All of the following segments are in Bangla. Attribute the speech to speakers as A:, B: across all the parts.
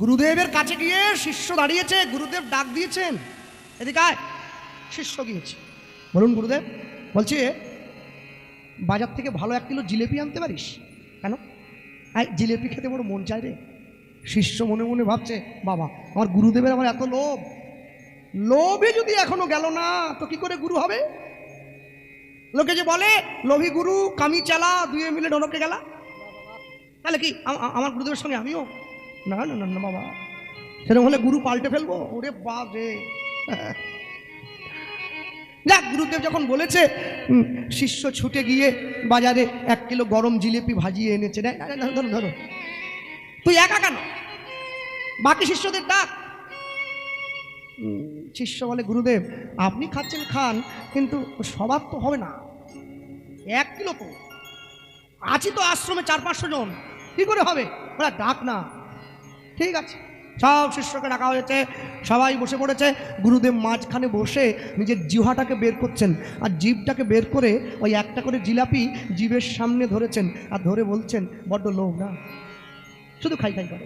A: গুরুদেবের কাছে গিয়ে শিষ্য দাঁড়িয়েছে, গুরুদেব ডাক দিয়েছেন, এদিকে আয়। শিষ্য গিয়েছে, বলুন গুরুদেব। বলছে বাজার থেকে ভালো 1 কিলো জিলেপি আনতে পারিস? কেন? জিলেপি খেতে বড় মন চায় রে। শিষ্য মনে মনে ভাবছে, বাবা আমার গুরুদেবের আমার এত লোভ, লোভে যদি এখনো গেল না তো কি করে গুরু হবে? লোকে যে বলে লোভী গুরু কামি চালা, দুয়ে মিলে ঢোলকে গেলা, তাহলে কি আমার গুরুদেবের সঙ্গে আমিও? না না না না বাবা, সেরকম হলে গুরু পাল্টে ফেলবো। ওরে বাপ রে। যাক, গুরুদেব যখন বলেছে, শিষ্য ছুটে গিয়ে বাজারে 1 কিলো গরম জিলেপি ভাজিয়ে এনেছে। ধরো ধরো, তুই একা কেন? বাকি শিষ্যদের ডাক। শিষ্য বলে, গুরুদেব আপনি খাচ্ছেন খান, কিন্তু সবার তো হবে না, 1 কিলো তো আছি তো আশ্রমে 400-500 জন, কি করে হবে? ওরা ডাক না। ঠিক আছে, সব শিষ্যকে ডাকা হয়েছে, সবাই বসে পড়েছে। গুরুদেব মাঝখানে বসে নিজের জিহ্বাটাকে বের করছেন, আর জিভটাকে বের করে ওই একটা করে জিলাপি জিভের সামনে ধরেছেন, আর ধরে বলছেন, বড্ড লোভ না, শুধু খাই খাই করে,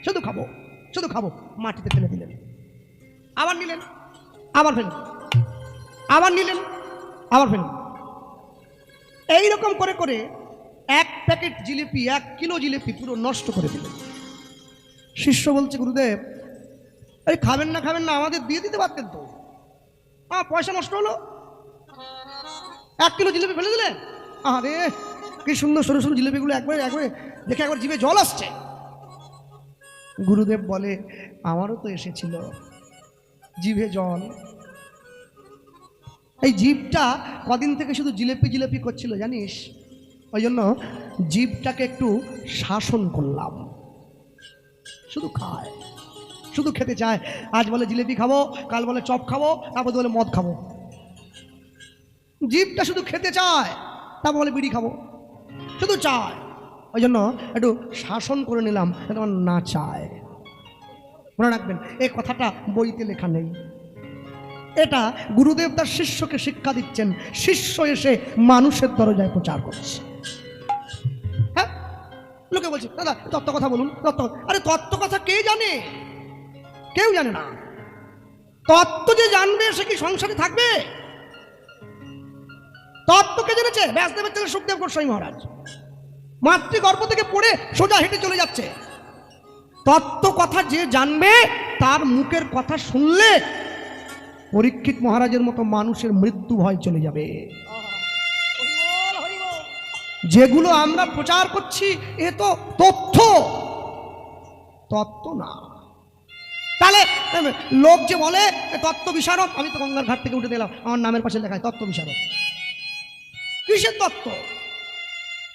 A: শুধু খাবো শুধু খাবো। মাটিতে ফেলে দিলেন, আবার নিলেন, আবার ফেলেন, আবার নিলেন, আবার ফেলেন। এইরকম করে করে 1 প্যাকেট জিলিপি, 1 কিলো জিলিপি পুরো নষ্ট করে দিলেন। শিষ্য বলছে, গুরুদেব আরে খাবেন না খাবেন না, আমাদের দিয়ে দিতে পারতেন তো, পয়সা নষ্ট হলো, 1 কিলো জিলিপি ফেলে দিলে। আরে কি সুন্দর সরু সরু জিলিপিগুলো, একবারে একবারে দেখে একবার জিভে জল আসছে। গুরুদেব বলে, আমারও তো এসেছিল জিভে জল। এই জিভটা কদিন থেকে শুধু জিলেপি জিলেপি করছিল জানিস, ওই জন্য জিভটাকে একটু শাসন করলাম। শুধু খায়, শুধু খেতে চায়। আজ বলে জিলেপি খাবো, কাল বলে চপ খাবো, তারপর বলে মদ খাবো। জিভটা শুধু খেতে চায়, তারপর বলে বিড়ি খাবো, শুধু চায়। ওই জন্য একটু শাসন করে নিলাম, তোমার না চায়। মনে রাখবেন, এই কথাটা বইতে লেখা নেই, এটা গুরুদেব তার শিষ্যকে শিক্ষা দিচ্ছেন। শিষ্য এসে মানুষের দরজায় প্রচার করছে। হ্যাঁ, লোকে বলছে, দাদা তত্ত্ব কথা বলুন, তত্ত্ব। আরে তত্ত্ব কথা কে জানে? কেউ জানে না। তত্ত্ব যে জানবে সে কি সংসারে থাকবে? তত্ত্ব কে জেনেছে? ব্যাসদেবের ছেলে সুখদেব গোস্বামী মহারাজ মাতৃগর্ভ থেকে পড়ে সোজা হেঁটে চলে যাচ্ছে। তত্ত্ব কথা যে জানবে তার মুখের কথা শুনলে পরীক্ষিত মহারাজের মতো মানুষের মৃত্যু ভয় চলে যাবে। যেগুলো আমরা প্রচার করছি এ তো তথ্য, তত্ত্ব না। তাহলে লোক যে বলে তত্ত্ব বিশারদ, আমি তো গঙ্গার ঘাট থেকে উঠে দিলাম, আমার নামের পাশে লেখায় তত্ত্ব বিশারদ। কিসের তত্ত্ব?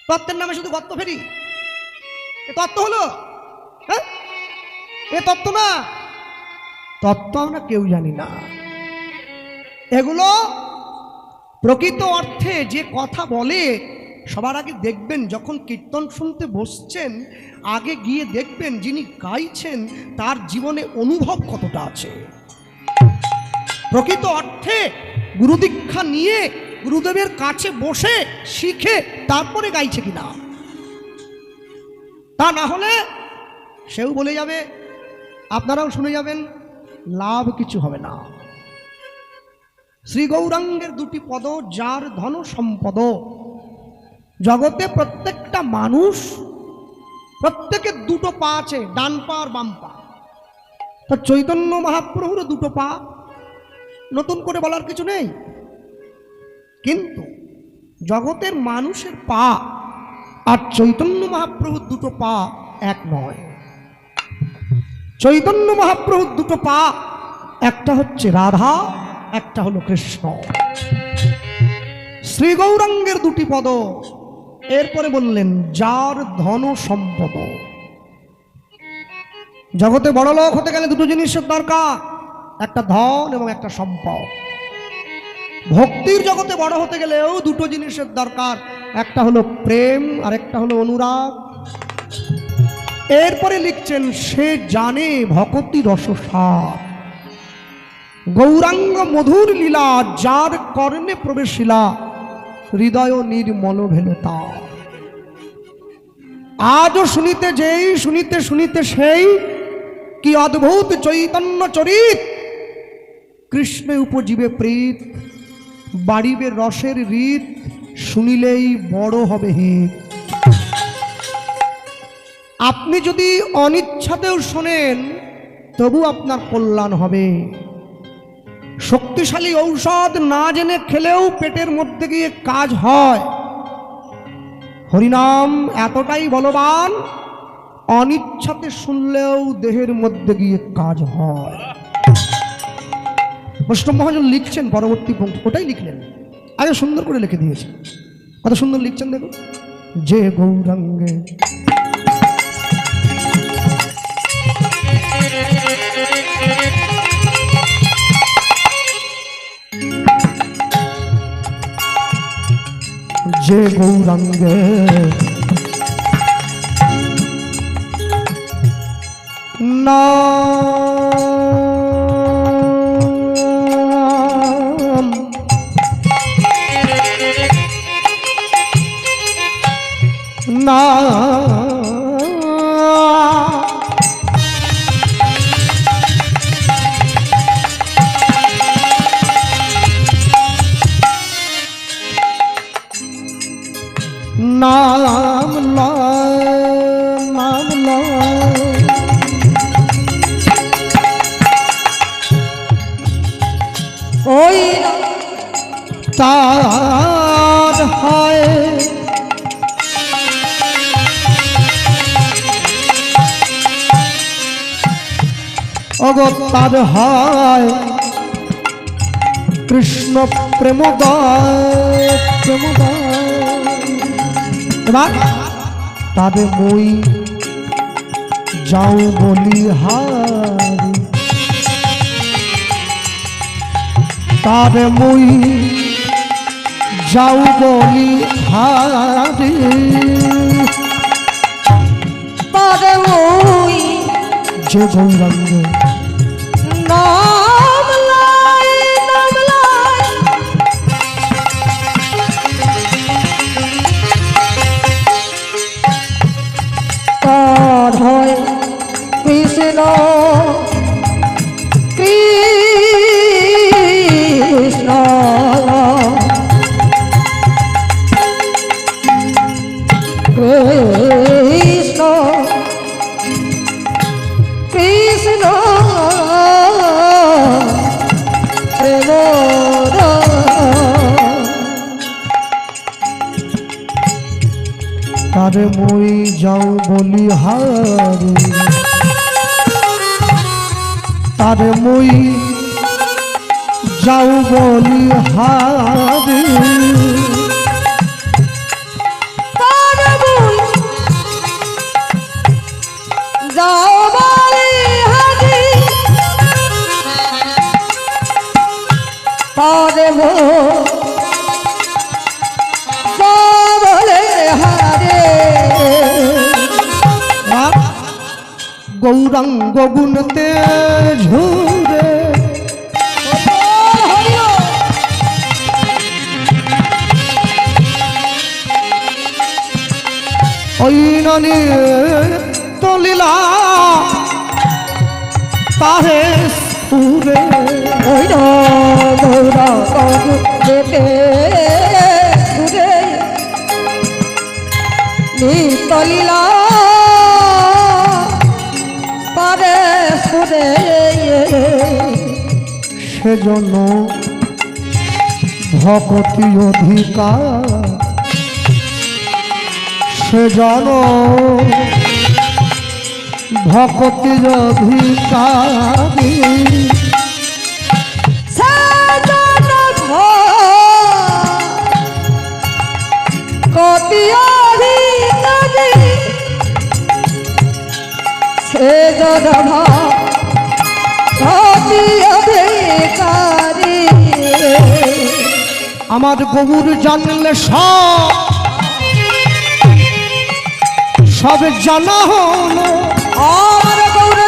A: তত্ত্বের নামে শুধু গর্ত ফেরি, এ তত্ত্ব হলো? হ্যাঁ, এ তত্ত্ব না। তত্ত্ব আমরা কেউ জানি না। এগুলো প্রকৃত অর্থে যে কথা বলে, সবার আগে দেখবেন যখন কীর্তন শুনতে বসছেন, আগে গিয়ে দেখবেন যিনি গাইছেন তার জীবনে অনুভব কতটা আছে। প্রকৃত অর্থে গুরুদীক্ষা নিয়ে গুরুদেবের কাছে বসে শিখে তারপরে গাইছে কিনা। তা না হলে সেও বলে যাবে, আপনারাও শুনে যাবেন, লাভ কিছু হবে না। শ্রী গৌরাঙ্গের 2টি পদ, যার ধন সম্পদ। জগতে প্রত্যেকটা মানুষ, প্রত্যেকের 2টো পা আছে, ডান পা আর বাম পা। তো চৈতন্য মহাপ্রভুর 2টো পা, নতুন করে বলার কিছু নেই। কিন্তু জগতের মানুষের পা আর চৈতন্য মহাপ্রভুর 2টো পা এক নয়। চৈতন্য মহাপ্রভুর 2টো পা, একটা হচ্ছে রাধা, একটা হলো কৃষ্ণ। শ্রী গৌরাঙ্গের 2টি পদ। এরপরে বললেন, যার ধন সম্পদ। জগতে বড় লোক হতে গেলে 2টো জিনিসের দরকার, একটা ধন এবং একটা সম্পদ। ভক্তির জগতে বড় হতে গেলেও 2টো জিনিসের দরকার, একটা হলো প্রেম আর একটা হলো অনুরাগ। এরপরে লিখছেন, সে জানে ভক্তি রসসার। গৌরাঙ্গ মধুর লীলা, যার কর্ণে প্রবেশিলা, হৃদয় নির্মল ভেল তার। আজও শুনিতে যেই, শুনিতে শুনিতে সেই, কি অদ্ভুত চৈতন্য চরিত, কৃষ্ণে উপজীবে প্রীত, বাড়িবে রসের রীত, শুনিলেই বড় হবে হিত। আপনি যদি অনিচ্ছাতেও শোনেন তবু আপনার কল্যাণ হবে। শক্তিশালী ঔষধ না জেনে খেলেও পেটের মধ্যে গিয়ে কাজ হয়। হরিনাম এতটাই বলবান, অনিচ্ছাতে শুনলেও দেহের মধ্যে গিয়ে কাজ হয়। বৈষ্ণব মহাজন লিখছেন পরবর্তী পঙ্ক্তি, ওটাই লিখলেন, আগে সুন্দর করে লিখে দিয়েছেন। কত সুন্দর লিখছেন দেখুন। যে গৌরাঙ্গে যে গৌরাঙ্গে নাম না নাম নাম ওই তার হয় অগতার হয় কৃষ্ণ প্রেমদয় প্রেমদয়। এবার তবে মই যাও বলি হারি, তবে মই যাও বলি হারি,
B: তবে মই
A: যে গৌরাঙ্গে
B: নাম লাই নাম লাই তার হয় কৃষ্ণ কৃষ্ণ কৃষ্ণ কৃষ্ণ প্রেম
A: তারে মই যাও বলি হারি, তারে মই যাও বলি হারি,
B: যাও বলি হারি, তারে বলে হারে
A: গৌরাঙ্গ গুণতে ঝুরে ওই ননি তলিলা তাহে সুরে
B: ওই গৌরা যেতে সুরে নিতলিলা পারে সুরে
A: সেজন্য ভকতি অধিকার, সেজন্য ভকতির অধিকারী
B: কতি অধিকারী সে জনভা কতি অধিকারী
A: আমার গৌর জানলে সব জানা হলো।
B: আমার গৌর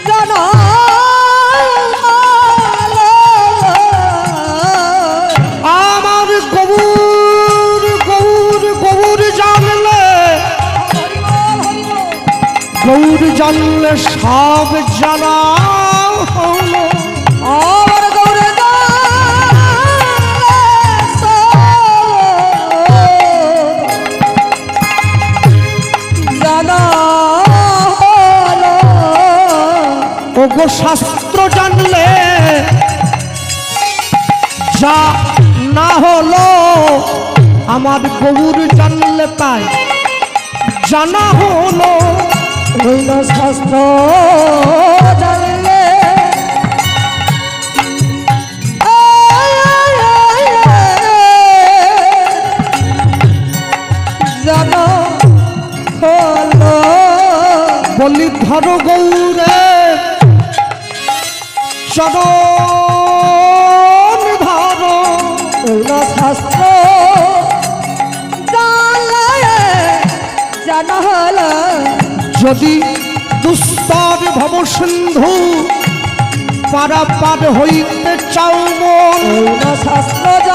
B: জানা
A: আমার গৌর গৌর জানলে সব জানা হলো
B: আমার গৌরে জানা হলো
A: ওগো শাস্ত্র জানলে যা না হলো আমার গৌর জানলে তাই জানা হলো
B: হইল শাস্ত্র জানলে জানা হলো
A: বলি ধর গৌরে চরণ ধর
B: হইল শাস্ত্র জানলে জানা হলো
A: যদি দুস্তর ভব সিন্ধু পারাপার হইতে চাও মন
B: হইল শাস্ত্র